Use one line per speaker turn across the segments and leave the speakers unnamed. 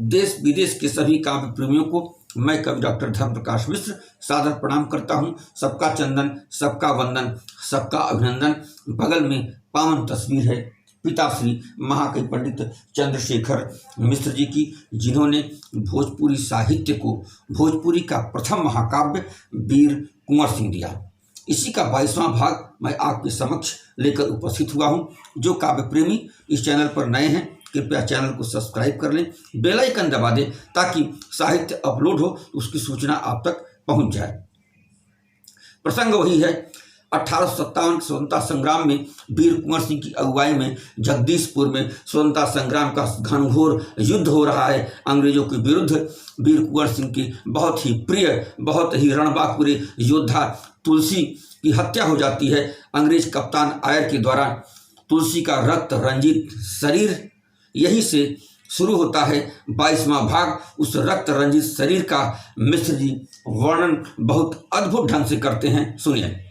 देश विदेश के सभी काव्य प्रेमियों को मैं कवि डॉक्टर धर्म प्रकाश मिश्र सादर प्रणाम करता हूँ। सबका चंदन, सबका वंदन, सबका अभिनंदन। बगल में पावन तस्वीर है पिताश्री महाकवि पंडित चंद्रशेखर मिश्र जी की, जिन्होंने भोजपुरी साहित्य को भोजपुरी का प्रथम महाकाव्य वीर कुंवर सिंह दिया। इसी का 22वां भाग मैं आपके समक्ष लेकर उपस्थित हुआ हूँ। जो काव्य प्रेमी इस चैनल पर नए हैं, कृपया चैनल को सब्सक्राइब कर लें, बेल आइकन दबा दें ताकि साहित्य अपलोड हो तो उसकी सूचना आप तक पहुंच जाए। प्रसंग वही है 1857 स्वतंत्रता संग्राम में वीर कुंवर सिंह की अगुवाई में जगदीशपुर में स्वतंत्रता संग्राम का घनघोर युद्ध हो रहा है अंग्रेजों के विरुद्ध। वीर कुंवर सिंह की बहुत ही प्रिय, बहुत ही रणबांकुरे योद्धा तुलसी की हत्या हो जाती है अंग्रेज कप्तान आयर के द्वारा। तुलसी का रक्त रंजित शरीर, यहीं से शुरू होता है 22वां भाग। उस रक्त रंजित शरीर का मिश्र जी वर्णन बहुत अद्भुत ढंग से करते हैं, सुनिए।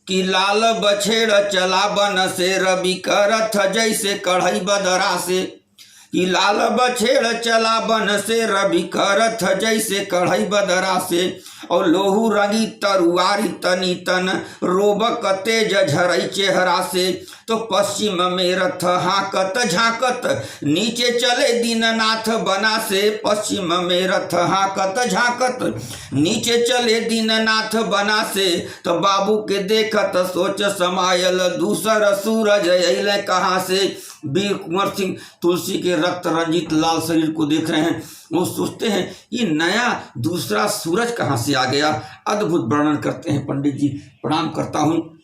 कि लाल बछेड़ चला बन से रवि करथ जैसे कढ़ई बदरा से। कि लाल बछेड़ चला बन से रवि करथ जैसे कढ़ई बदरा से। और लोहू रंगी तरुआरी तनी तन रोबक तेज झरई चेहरा से। तो पश्चिम में रथ हाकत झाकत नीचे चले दीननाथ बना से। पश्चिम में रथ हाकत झाकत नीचे चले दीननाथ बना से। तो बाबू के देखत सोच समायल दूसर सूरज अइले कहाँ से। वीर कुंवर सिंह तुलसी के रक्त रंजित लाल शरीर को देख रहे हैं। वो सोचते हैं ये नया दूसरा सूरज कहाँ से आ गया। अद्भुत वर्णन करते हैं पंडित जी, प्रणाम करता हूँ।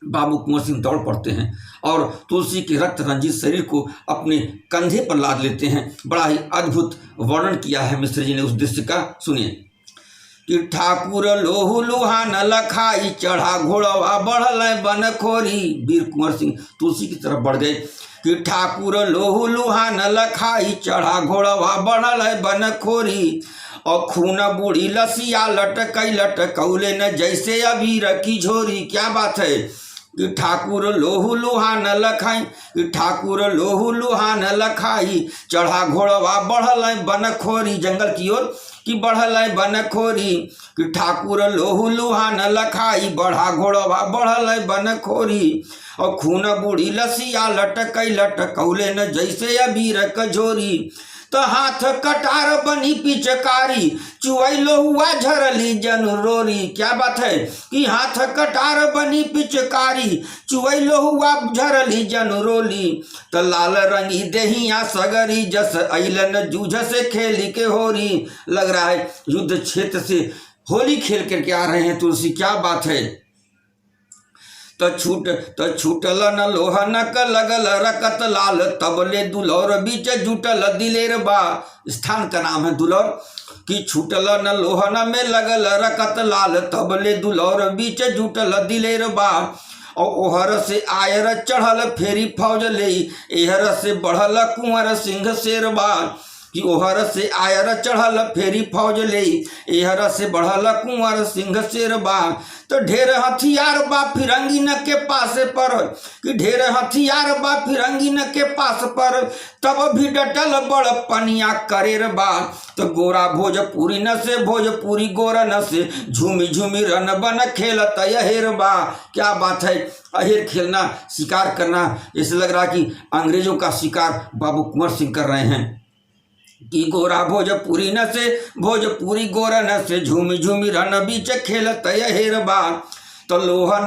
बाबू कुंवर सिंह दौड़ पड़ते हैं और तुलसी के रक्त रंजित शरीर को अपने कंधे पर लाद लेते हैं। बड़ा ही अद्भुत वर्णन किया है मिश्र जी ने उस दृश्य का, सुनिए। कि ठाकुर लोहू लुहान लखाई चढ़ा घोड़वा बढ़ल बनखोरी। वीर कुंवर सिंह तुलसी की तरफ बढ़ गए। कि ठाकुर लोहू लुहान लखाई चढ़ा घोड़वा बढ़ल बनखोरी। और खून बूढ़ी लसिया लटकौले न जैसे अभी रखी झोरी। क्या बात है। कि ठाकुर लोहू लुहान लखाई, कि ठाकुर लोहू लुहान लखाई चढ़ा घोड़वा बढ़ल बनखोरी, जंगल की ओर कि बढ़ल बनखोरी। कि ठाकुर लोहू लुहान लखाई बढ़ा घोड़वा बढ़ल बनखोरी। और खून बूढ़ी लसिया लटकौले न जैसे अबीर कझोरी। तो हाथ कटार बनी पिचकारी चुवई लोहुआ झरली जनरोरी। क्या बात है। कि हाथ कटार बनी पिचकारी चुवई लोहुआ झरली जनरोली। तो लाल रंगी देहिया सगरी जस अइलन जूझ से खेली के होरी। लग रहा है युद्ध क्षेत्र से होली खेल करके आ रहे हैं तुलसी। क्या बात है। तो छूटल न लोहनक लगल रकत लाल तबले दुलौर बीच जुटल दिलेर बा। स्थान का नाम है दुलौर। कि छूटल न लोहन में लगल रकत लाल तबले दुलौर बीच जुटल दिलेर बा। और ओहर से आयर चढ़ल फेरी फौज ले एहर से बढ़ल कुंवर सिंह शेरबा। कि ओहर से आयर चढ़ल फेरी फौज ले एहर से बढ़ल कुंवर सिंह शेरबा। तो ढेर हथियार बा फिरंगी न के पास पर। कि ढेर हथियार बा फिरंगी न के पास पर तब भी डटल बड़ पनिया करेर बा। तो गोरा भोजपुरी न से भोजपुरी गोरा न से झूमी झूमी रन बन खेलत अहेर बा। क्या बात है। अहेर खेलना, शिकार करना, ऐसे लग रहा कि अंग्रेजों का शिकार बाबू कुंवर सिंह कर रहे हैं। कि गोरा भोजपुरी न से भोजपुरी गोरा न से झूमी झूमी रन बीच खेलत अहेर बा। तो लोह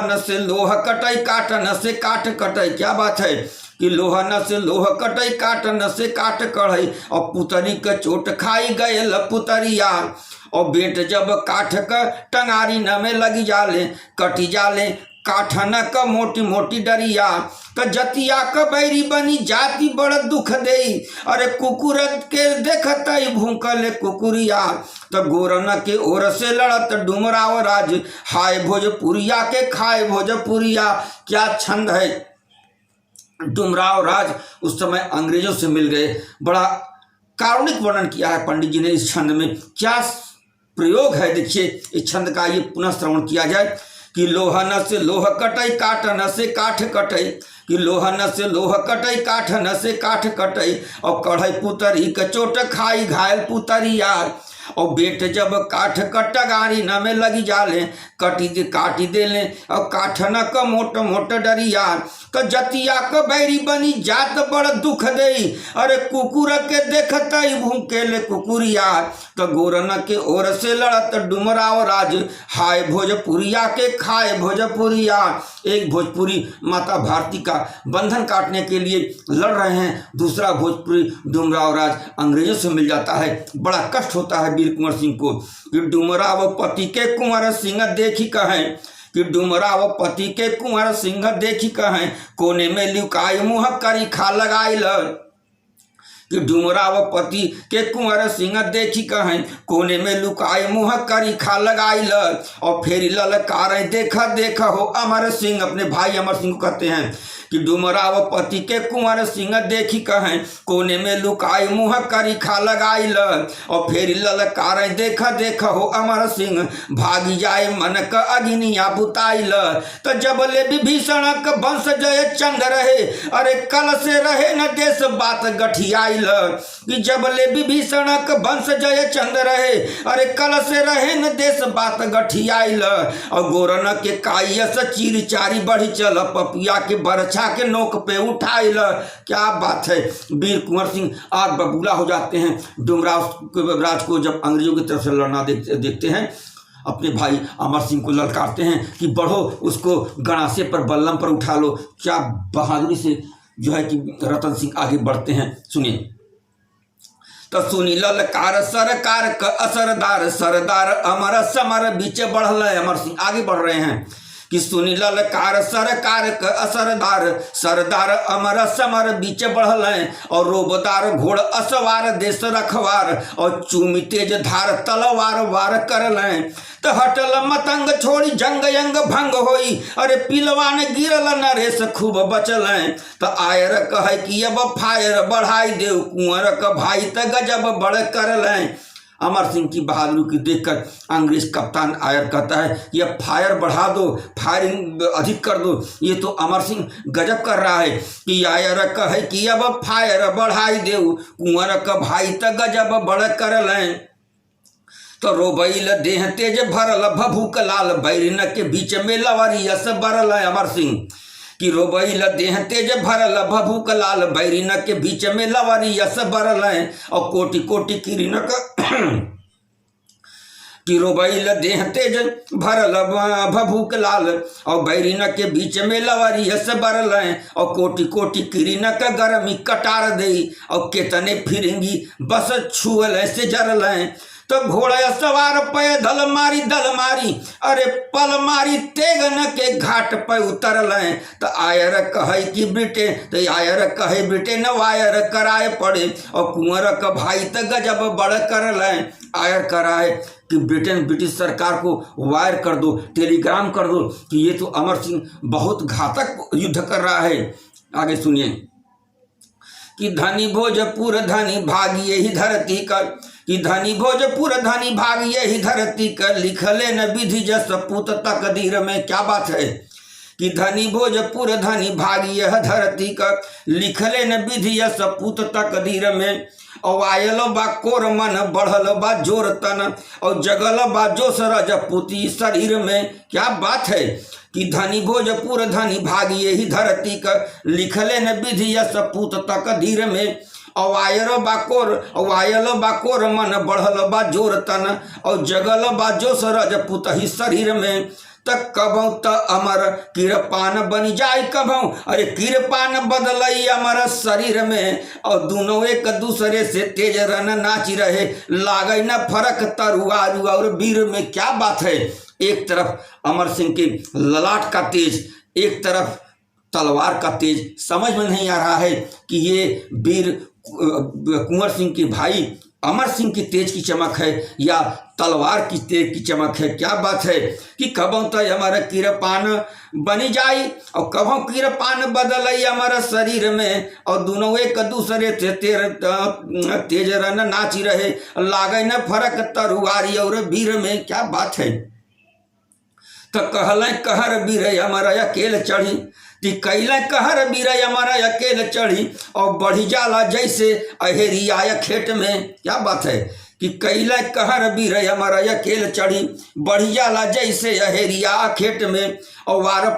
न से लोह कटई काट न से काट कटई। क्या बात है। कि लोह न से लोह कटई काट न से काट कढ़ई। और पुतरी का चोट खाई गयल पुतरिया। और बेट जब काठ का टंगारी न में लगी जाले कटी जाले काठन क मोटी मोटी डरिया। तो जतिया क बैरी बनी जाति बड़ दुख देई। अरे कुकुर के देखत भूकले कुकुरिया। तो गोरन के ओर से लड़त डुमराव राज हाय भोजपुरिया के खाए भोजपुरिया। क्या छंद है। डुमराव राज उस समय अंग्रेजों से मिल गए। बड़ा कारुणिक वर्णन किया है पंडित जी ने इस छंद में। क्या प्रयोग है देखिए इस छंद का, ये पुनः श्रवण किया जाए। कि लोह न से लोह कटई काट न से काठ कटई। कि लोहा न से लोह कटई काठ न से काठ कटई और कढ़ई पुतरी के चोट खाई घायल पुतरिया और बेट जब काठ कटगारी न में लगी जाले काटी देले और काठ न क मोट मोट डरिया तो जतिया क बैरी बनी जात बड़ दुख दई अरे कुकुर के देखत भूकेले कुकुरिया तो गोरन के ओर से लड़त डुमराव राज हाय भोजपुरिया के खाए भोजपुरिया। एक भोजपुरी माता भारती का बंधन काटने के लिए लड़ रहे हैं, दूसरा भोजपुरी डुमराव राज अंग्रेजों से मिल जाता है। बड़ा कष्ट होता है वीर कुंवर सिंह को कि डुमराव पति के कुंवर सिंह देखी कहें कि डुमराव पति के कुंवर सिंह देखी कहें कोने में लुकाई मुँह करी खा लगाइल कि डुमराव पति के कुंवर सिंह देखी कहें कोने में लुकाई मुँह करी खा लगाइल और फेरी ललकार देखा देखा हो अमर सिंह। अपने भाई अमर सिंह को कहते हैं कि डुमराव पति के कुंवर सिंह देखी कहें कोने में लुकाई मुँह करी खा लगाइल और फेरी ललकार देखा देखा हो अमर सिंह भागी जाए मन क अग्निया बुताइल तो जबले विभीषण क वंश जय चंद रहे अरे कल से रहे न देश बात गठियाइल कि जबले विभीषण क वंश जय चंद रहे अरे कल से रहे न देश बात गठियाइल और गोरन के कायस चीर चारी बढ़ी चल पपिया के बरछा के नोक पे उठाइल। क्या बात है। वीर कुंवर सिंह आग बबूला हो जाते हैं। डुमराव राज को जब अंग्रेजों की तरफ से लड़ना देखते हैं अपने भाई अमर सिंह को ललकारते हैं कि बढ़ो उसको गणासे पर बल्लम पर उठा लो। क्या बहादुरी से जो है कि रतन सिंह आगे बढ़ते हैं, सुनिए। तो सुनी ललकार सरकार का असरदार सरदार अमर समर बीच बढ़ल अमर सिंह आगे बढ़ रहे हैं कि सुनी ललकार सरकार का असरदार सरदार अमर समर बीच बढ़ल और रोबदार घोड़ असवार देश रखवार और चूमी तेज धार तलवार वार करल तो हटल मतंग छोड़ी जंग यंग भंग होई अरे पिलवान गिरल नरेश खूब बचल तो आयर कहे कि अब फायर बढ़ाई देव कुंवर का भाई त गजब बड़ करल। अमर सिंह की बहादुरी की देखकर अंग्रेज कप्तान आयर कहता है कि अब फायर बढ़ा दो, फायरिंग अधिक कर दो। ये तो अमर सिंह गजब कर रहा है कि आयर कहे कि अब फायर बढ़ाई देव कुंवर का भाई त गजब बड़ करल तो रोबैल देह तेज भरल भभूक लाल बैरिन के बीच में लवरियस बरल। अमर सिंह कि रोबैल देह तेज भरल भभूक लाल बैरिन के बीच में लवरियस बरल और कोटि कोटि किरण कि रोबैल देह तेज भरल भभूक लाल और बैरिन के बीच में लवरियस बरल और कोटि कोटि किरण का गर्मी कटार दे और केतने फिरंगी बस छुअल से जरल तो घोड़ा सवार पैदल मारी दल मारी अरे पल मारी तेगन के घाट पर उतरल तो आयर कहे कि ब्रिटेन तो आयर कहे ब्रिटेन वायर कराए पड़े और कुंवर का भाई तो गजब बड़ करल आयर कराए कि ब्रिटेन ब्रिटिश सरकार को वायर कर दो, टेलीग्राम कर दो कि ये तो अमर सिंह बहुत घातक युद्ध कर रहा है। आगे सुनिए कि धनी भोजपुर धनी भागी यही धरती कर कि धनी भोजपुर धनी भागी यही धरती कर लिखले न विधि जस पूत तकदीर में। क्या बात है कि धनी भोजपुर धनी भागी यह धरती कर लिखले न विधि जस पूत तकदीर में और आयल बा कोर मन बढ़ल बा जोर तन और जगल बा जोश रजपूती शरीर में। क्या बात है कि धनी भोजपुर धनी भागी यही धरती का लिखले न विधि सपूत तकदीर में और वायल बाकोर मन बढ़ल बा जोर तन और जगल बा जोश रजपूत ही शरीर में तक कभों त अमर किरपान बन जाए कभों अरे किरपान बदलई अमर शरीर में और दोनों एक दूसरे से तेज रन नाची रहे लागई न फरक तरुआरू और वीर में। क्या बात है। एक तरफ अमर सिंह के ललाट का तेज, एक तरफ तलवार का तेज। समझ में नहीं आ रहा है कि ये वीर कुंवर सिंह के भाई अमर सिंह की तेज की चमक है या तलवार की तेज की चमक है। क्या बात है कि कभों तो हमारा किरपान बनी जाई और कभों किरपान बदलई हमारा शरीर में और दोनों एक दूसरे से तेज रन नाची रहे लागई न फरक तरुआरी और वीर में। क्या बात है। तो कहल कहर वीर हमारा अकेले चढ़ी ती कैला कहर बीरा हमारा अकेले चढ़ी और बढ़ी जाला जैसे अहेरिया खेत में। क्या बात है कि कैला कहर बीर हमारा अकेले चढ़ी बढ़ी जाला जैसे अहेरिया खेत में। और वार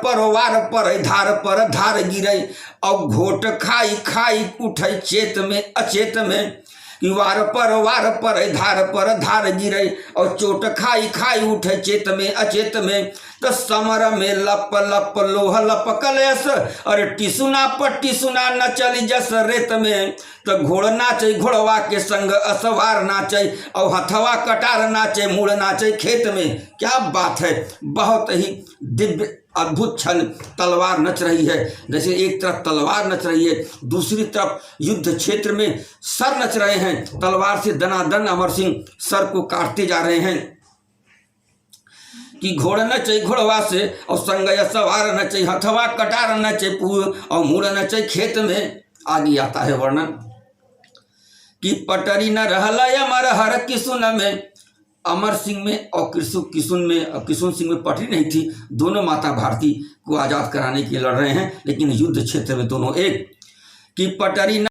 पर धार गिरे और घोट खाई खाई उठे चेत में अचेत में। कि वार पर धार गिरे और चोट खाई खाई उठे चेत में अचेत में। तो समर में लप लप लोह लपकलेस अरे टिसुना पट्टी सुना न चली जस रेत में। तो घोड़ नाचे घोड़वा के संग असवार नाचे और हथवा कटार नाचे मुड़ नाचे खेत में। क्या बात है, बहुत ही दिव्य अद्भुत क्षण तलवार नच रही है। जैसे एक तरफ तलवार नच रही है, दूसरी तरफ युद्ध क्षेत्र में सर नच रहे हैं। तलवार से दनादन अमर सिंह सर को काटते जा रहे हैं। कि घोड़ नचे घोड़वा से और संगय सवार नचे हथवा कटार नचे और मुड़ नचे खेत में। आगे आता है वर्णन कि पटरी न रहला अमर हर किसुन में। अमर सिंह में और किशुन सिंह में पटरी नहीं थी। दोनों माता भारती को आज़ाद कराने के लिए लड़ रहे हैं, लेकिन युद्ध क्षेत्र में दोनों एक। कि पटरी